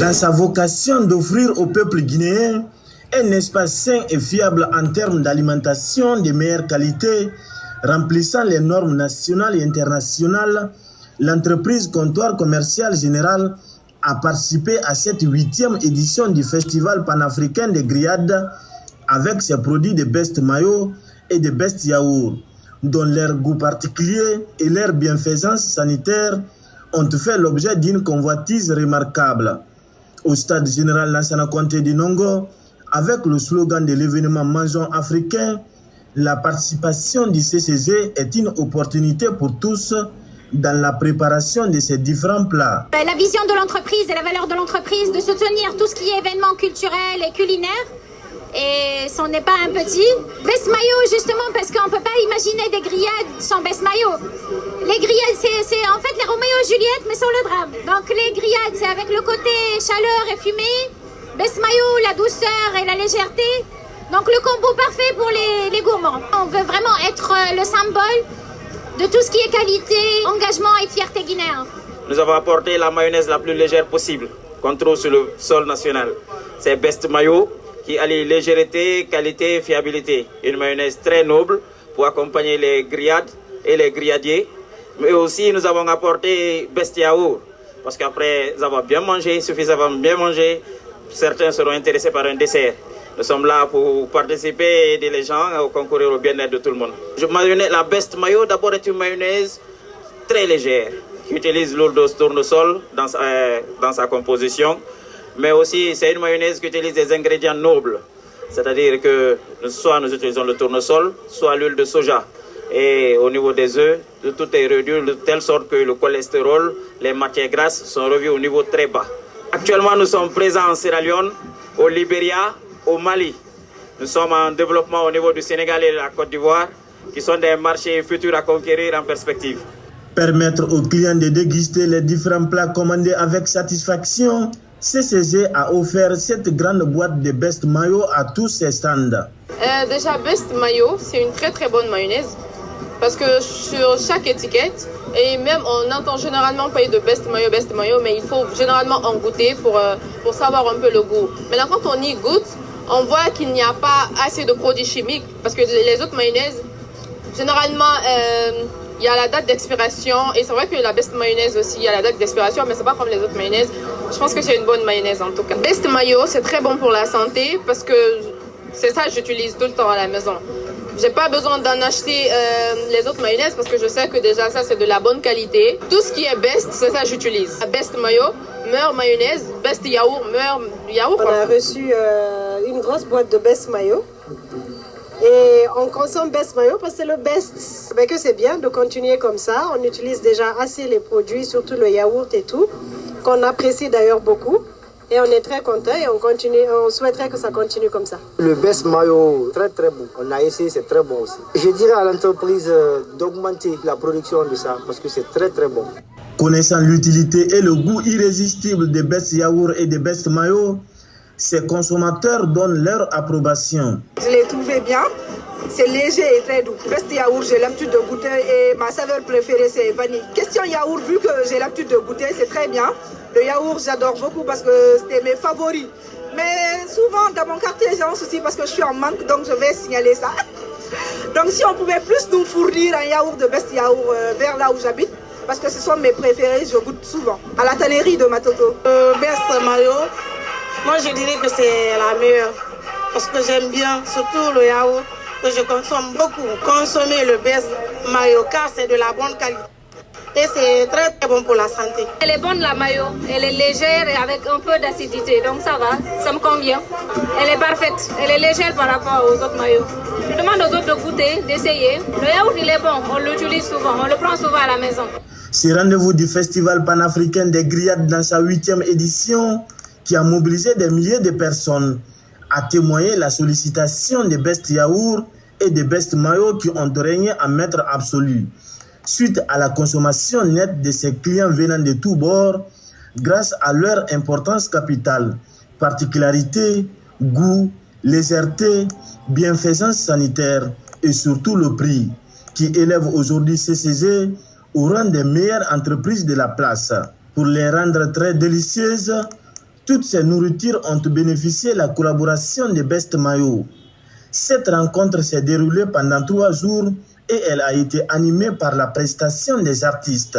Dans sa vocation d'offrir au peuple guinéen un espace sain et fiable en termes d'alimentation de meilleure qualité, remplissant les normes nationales et internationales, l'entreprise Comptoir Commercial Général a participé à cette 8e édition du Festival panafricain des grillades avec ses produits de best mayo et de best yaourt, dont leur goût particulier et leur bienfaisance sanitaire ont fait l'objet d'une convoitise remarquable. Au stade général Lansana Conté du Nongo, avec le slogan de l'événement Mangeons africain, la participation du CCG est une opportunité pour tous dans la préparation de ces différents plats. La vision de l'entreprise et la valeur de l'entreprise de soutenir tout ce qui est événement culturel et culinaire. Et ce n'est pas un petit. Best mayo, justement, parce qu'on ne peut pas imaginer des grillades sans best mayo. Les grillades, c'est en fait les Roméo et Juliette, mais sans le drame. Donc les grillades, c'est avec le côté chaleur et fumée. Best mayo, la douceur et la légèreté. Donc le combo parfait pour les gourmands. On veut vraiment être le symbole de tout ce qui est qualité, engagement et fierté guinéen. Nous avons apporté la mayonnaise la plus légère possible qu'on trouve sur le sol national. C'est Best Mayo qui allie légèreté, qualité et fiabilité. Une mayonnaise très noble pour accompagner les grillades et les grilladiers. Mais aussi nous avons apporté Best Yaourt parce qu'après avoir bien mangé, suffisamment bien mangé, certains seront intéressés par un dessert. Nous sommes là pour participer et aider les gens à concourir au bien-être de tout le monde. La Best Mayo d'abord est une mayonnaise très légère qui utilise l'huile de tournesol dans sa composition. Mais aussi c'est une mayonnaise qui utilise des ingrédients nobles. C'est-à-dire que soit nous utilisons le tournesol, soit l'huile de soja. Et au niveau des œufs, tout est réduit de telle sorte que le cholestérol, les matières grasses sont revues au niveau très bas. Actuellement, nous sommes présents en Sierra Leone, au Libéria, au Mali. Nous sommes en développement au niveau du Sénégal et de la Côte d'Ivoire, qui sont des marchés futurs à conquérir en perspective. Permettre aux clients de déguster les différents plats commandés avec satisfaction, CCG a offert cette grande boîte de Best Mayo à tous ses stands. Déjà, Best Mayo, c'est une très très bonne mayonnaise. Parce que sur chaque étiquette, et même on entend généralement parler de Best Mayo, mais il faut généralement en goûter pour savoir un peu le goût. Maintenant, quand on y goûte, on voit qu'il n'y a pas assez de produits chimiques. Parce que les autres mayonnaises, généralement, il y a la date d'expiration. Et c'est vrai que la Best Mayonnaise aussi, il y a la date d'expiration, mais c'est pas comme les autres mayonnaises. Je pense que c'est une bonne mayonnaise en tout cas. Best Mayo, c'est très bon pour la santé parce que c'est ça que j'utilise tout le temps à la maison. J'ai pas besoin d'en acheter les autres mayonnaises parce que je sais que déjà ça c'est de la bonne qualité. Tout ce qui est best, c'est ça que j'utilise. Best Mayo, meilleure mayonnaise, best yaourt, meilleur yaourt. On a reçu une grosse boîte de Best Mayo. Et on consomme Best Mayo parce que c'est le best. Mais que c'est bien de continuer comme ça. On utilise déjà assez les produits, surtout le yaourt et tout, qu'on apprécie d'ailleurs beaucoup. Et on est très content et on souhaiterait que ça continue comme ça. Le Best Mayo, très très bon. On a essayé, c'est très bon aussi. Je dirais à l'entreprise d'augmenter la production de ça parce que c'est très très bon. Connaissant l'utilité et le goût irrésistible des Best Yaourt et des Best Mayo, ces consommateurs donnent leur approbation. Je l'ai trouvé bien. C'est léger et très doux. Best Yaourt, j'ai l'habitude de goûter et ma saveur préférée c'est vanille. Question yaourt, vu que j'ai l'habitude de goûter, c'est très bien. Le yaourt, j'adore beaucoup parce que c'était mes favoris. Mais souvent, dans mon quartier, j'ai un souci parce que je suis en manque, donc je vais signaler ça. Donc si on pouvait plus nous fournir un yaourt de Best Yaourt vers là où j'habite, parce que ce sont mes préférés, je goûte souvent. À la tannerie de Matoto. Best Mayo, moi je dirais que c'est la meilleure. Parce que j'aime bien, surtout le yaourt, que je consomme beaucoup. Consommer le Best Mayo, car c'est de la bonne qualité. Et c'est très très bon pour la santé. Elle est bonne la mayo, elle est légère et avec un peu d'acidité, donc ça va, ça me convient. Elle est parfaite, elle est légère par rapport aux autres maillots. Je demande aux autres de goûter, d'essayer. Le yaourt il est bon, on l'utilise souvent, on le prend souvent à la maison. Ce rendez-vous du Festival panafricain des grillades dans sa 8e édition, qui a mobilisé des milliers de personnes, a témoigné la sollicitation des Best Yaourt et des Best Mayo qui ont régné en maître absolu. Suite à la consommation nette de ces clients venant de tous bords, grâce à leur importance capitale, particularité, goût Légèreté, bienfaisance sanitaire et surtout le prix qui élève aujourd'hui CCG au rang des meilleures entreprises de la place. Pour les rendre très délicieuses, toutes ces nourritures ont bénéficié de la collaboration de Best Mayo. Cette rencontre s'est déroulée pendant 3 jours et elle a été animée par la prestation des artistes.